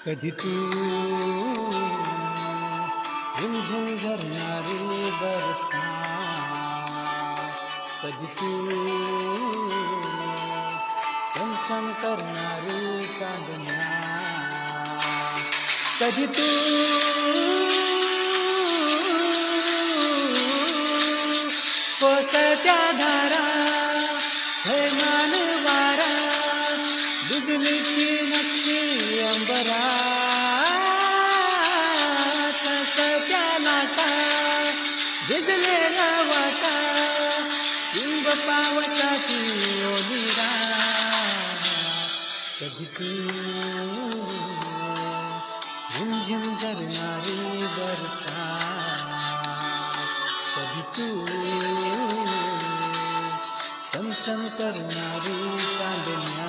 कधी तू रिमझिम झरणारी बरसा, कधी तू चमचम करणारी चांदण्या, कधी तू कोसळत्या धारा, थैमान वारा, बिजलीची नक्षी अंबरा, ससत्या लाटा, भिजलेला वाटा, चिंब पावसाची ओलिरा. कधी तू रिमझिम झरणारी बरसा, कधी तू चमचम करणारी चांदण्या.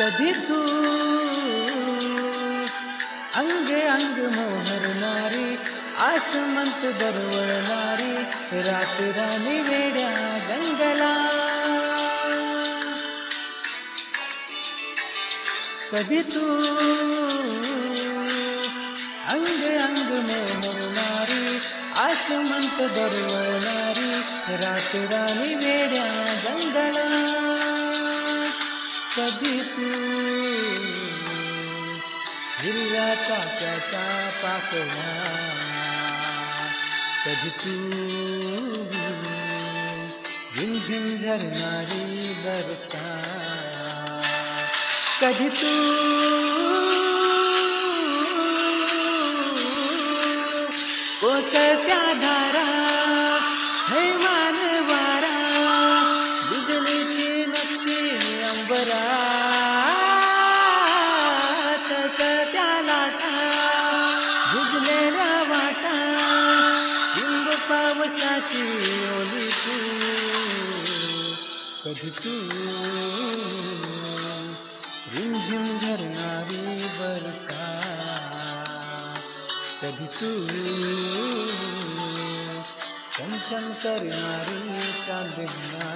कधी तू अंग अंग मोहरणारी, आसमंत दरवळणारी, रात राणी वेड्या जंगला. कधी तू अंग अंग मोहरणारी, आसमंत दरवळणारी, रात राणी वेड्या जंगला. कधी तू हिरव्या चाफ्याच्या पाकळ्या, कधी तू झिमझिम झरणारी बरसा, कधी तू कोसळत्या धारा, थैमान वारा, बिजलीची नक्षी अंबरा, ससत्या लाटा, भिजलेला वाटा, चिंब पावसाची ओली तू. कधी तू रिमझिम झरणारी बरसा, कधी तू चमचम करणारी चांदण्या.